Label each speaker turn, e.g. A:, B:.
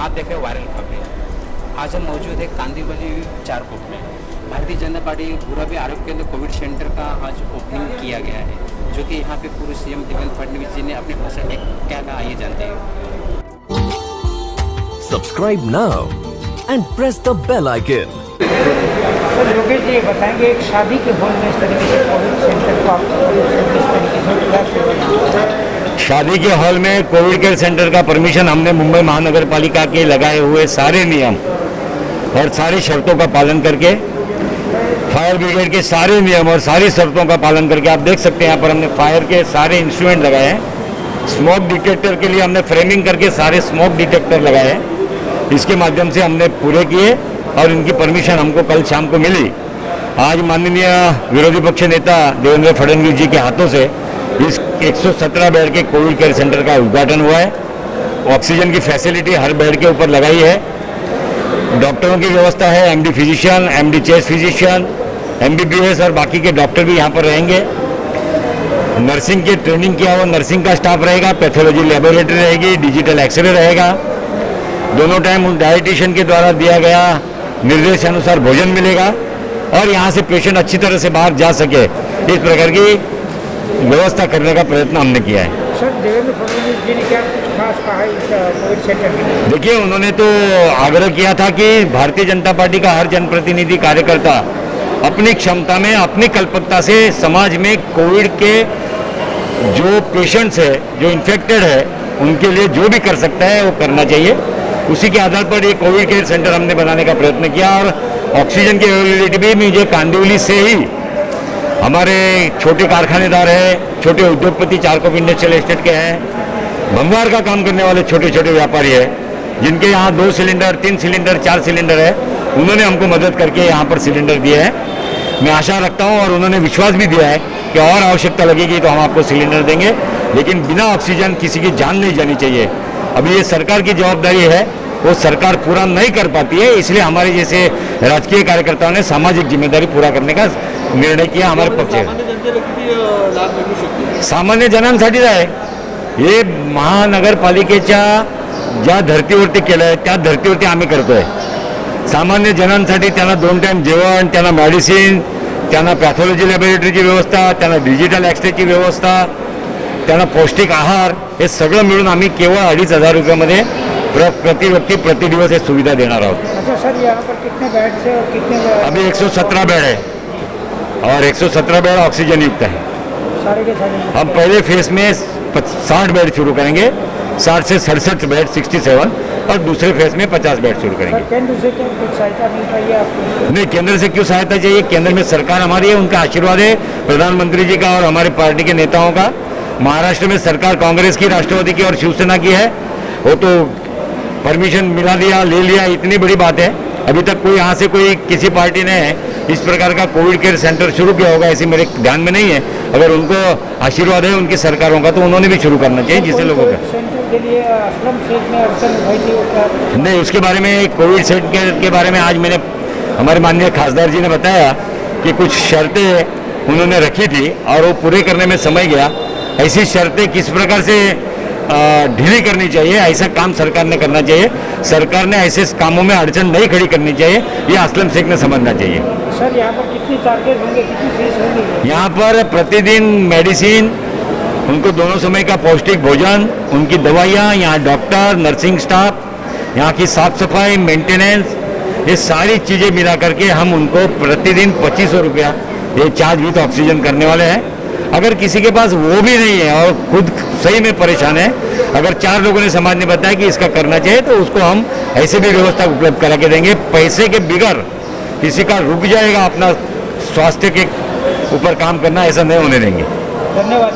A: आप देख रहे हैं वायरल खबरें। आज हम मौजूद है कांदीवली चारकोट में। भारतीय जनता पार्टी बुराबी आरोग्य केंद्र कोविड सेंटर का आज ओपनिंग किया गया है, जो कि यहाँ पे पूर्व सीएम देवेंद्र फडणवीस जी ने अपने भाषण में क्या कहा, आइए जानते हैं।
B: Subscribe now and press the bell icon.
C: Sir Yogesh ji बताएंगे, एक शादी के हॉल में इस तरीके से कोविड सेंटर को आप किस तरीके से क्या सेवा?
D: शादी के हॉल में कोविड केयर सेंटर का परमिशन हमने मुंबई महानगर पालिका के लगाए हुए सारे नियम और सारी शर्तों का पालन करके, फायर ब्रिगेड के सारे नियम और सारी शर्तों का पालन करके, आप देख सकते हैं यहाँ पर हमने फायर के सारे इंस्ट्रूमेंट लगाए हैं। स्मोक डिटेक्टर के लिए हमने फ्रेमिंग करके सारे स्मोक डिटेक्टर लगाए हैं। इसके माध्यम से हमने पूरे किए और इनकी परमिशन हमको कल शाम को मिली। आज माननीय विरोधी पक्ष नेता देवेंद्र फडणवीस जी के हाथों से इस 117 बेड के कोविड केयर सेंटर का उद्घाटन हुआ है। ऑक्सीजन की फैसिलिटी हर बेड के ऊपर लगाई है। डॉक्टरों की व्यवस्था है, MD physician, MD chest physician, MBBS और बाकी के डॉक्टर भी यहाँ पर रहेंगे। नर्सिंग की ट्रेनिंग किया हुआ नर्सिंग का स्टाफ रहेगा, पैथोलॉजी लेबोरेटरी रहेगी, डिजिटल एक्सरे रहेगा। दोनों टाइम उन डायटिशियन के द्वारा दिया गया निर्देश अनुसार भोजन मिलेगा और यहाँ से पेशेंट अच्छी तरह से बाहर जा सके, इस प्रकार की व्यवस्था करने का प्रयत्न हमने किया है।
C: सर देवेंद्र फडणवीस जी ने क्या कुछ खास कहा है इस कोविड सेंटर में?
D: देखिए, उन्होंने तो आग्रह किया था कि भारतीय जनता पार्टी का हर जनप्रतिनिधि कार्यकर्ता अपनी क्षमता में, अपनी कल्पकता से समाज में कोविड के जो पेशेंट्स है, जो इन्फेक्टेड है, उनके लिए जो भी कर सकता है वो करना चाहिए। उसी के आधार पर ये कोविड केयर सेंटर हमने बनाने का प्रयत्न किया और ऑक्सीजन की अवेलेबिलिटी भी मुझे कांदिवली से ही हमारे छोटे कारखानेदार हैं, छोटे उद्योगपति चारकोप इंडस्ट्रियल एस्टेट के हैं, भंगार का काम करने वाले छोटे छोटे व्यापारी हैं, जिनके यहाँ 2 सिलेंडर, 3 सिलेंडर, 4 सिलेंडर है, उन्होंने हमको मदद करके यहाँ पर सिलेंडर दिए हैं। मैं आशा रखता हूँ और उन्होंने विश्वास भी दिया है कि और आवश्यकता लगेगी तो हम आपको सिलेंडर देंगे, लेकिन बिना ऑक्सीजन किसी की जान नहीं जानी चाहिए। अभी ये सरकार की जवाबदारी है, वो सरकार पूरा नहीं कर पाती है, इसलिए हमारे जैसे राजकीय कार्यकर्ताओं ने सामाजिक जिम्मेदारी पूरा करने का निर्णय किया हमारे पक्ष में। सामान्य जनांसाठीच आहे हे। महानगरपालिकेच्या ज्या धर्तीवरती केलं आहे त्या धर्तीवरती आम्ही करतोय। सामान्य जनांसाठी त्यांना 2 टाइम जेवण, त्यांना मेडिसिन, त्यांना पॅथॉलॉजी लॅबोरेटरीची व्यवस्था, त्यांना डिजिटल एक्सरेची व्यवस्था, त्यांना पौष्टिक आहार, हे सगळं मिळून आम्ही केवळ 2,500 रुपयामध्ये प्रति व्यक्ति प्रति दिवस ये सुविधा देना रहा हूँ।
C: अच्छा सर, यहाँ पर कितने बेड से और कितने?
D: अभी 117 बेड है और 117 बेड ऑक्सीजन युक्त है।
C: सारे के सारे
D: हम पहले फेज में 60 बेड शुरू करेंगे, 60 से 67 बेड 67, और दूसरे फेज में 50 बेड शुरू करेंगे।
C: सर केंद्र से क्या कुछ सहायता मिल पाई है आपको?
D: नहीं, केंद्र से क्यों सहायता चाहिए? केंद्र में सरकार हमारी है, उनका आशीर्वाद है, प्रधानमंत्री जी का और हमारे पार्टी के नेताओं का। महाराष्ट्र में सरकार कांग्रेस की, राष्ट्रवादी की और शिवसेना की है, वो तो परमिशन मिला दिया, ले लिया, इतनी बड़ी बात है। अभी तक कोई यहाँ से कोई किसी पार्टी ने इस प्रकार का कोविड केयर सेंटर शुरू किया होगा ऐसी मेरे ध्यान में नहीं है। अगर उनको आशीर्वाद है उनकी सरकारों का तो उन्होंने भी शुरू करना चाहिए, जिससे लोगों का।
C: सेंटर के लिए असलम शेख ने अड़चन उठाई थी, वो क्या?
D: नहीं, उसके बारे में, कोविड सेंटर के बारे में आज मैंने, हमारे माननीय खासदार जी ने बताया कि कुछ शर्तें उन्होंने रखी थी और वो पूरे करने में समय गया। ऐसी शर्तें किस प्रकार से ढीली करनी चाहिए, ऐसा काम सरकार ने करना चाहिए। सरकार ने ऐसे कामों में अड़चन नहीं खड़ी करनी चाहिए, ये असलम शेख ने समझना चाहिए।
C: सर यहाँ पर कितनी चार्जेस होंगे, कितनी फीस होगी?
D: यहाँ पर प्रतिदिन मेडिसिन, उनको दोनों समय का पौष्टिक भोजन, उनकी दवाइयाँ, यहाँ डॉक्टर, नर्सिंग स्टाफ, यहाँ की साफ सफाई, मेंटेनेंस, ये सारी चीज़ें मिला करके हम उनको प्रतिदिन 2500 रुपया ये चार्ज विथ ऑक्सीजन करने वाले हैं। अगर किसी के पास वो भी नहीं है और खुद सही में परेशान है, अगर 4 लोगों ने समाज ने बताया कि इसका करना चाहिए, तो उसको हम ऐसे भी व्यवस्था उपलब्ध करा के देंगे। पैसे के बिगड़ किसी का रुक जाएगा अपना स्वास्थ्य के ऊपर काम करना, ऐसा नहीं होने देंगे।
C: धन्यवाद।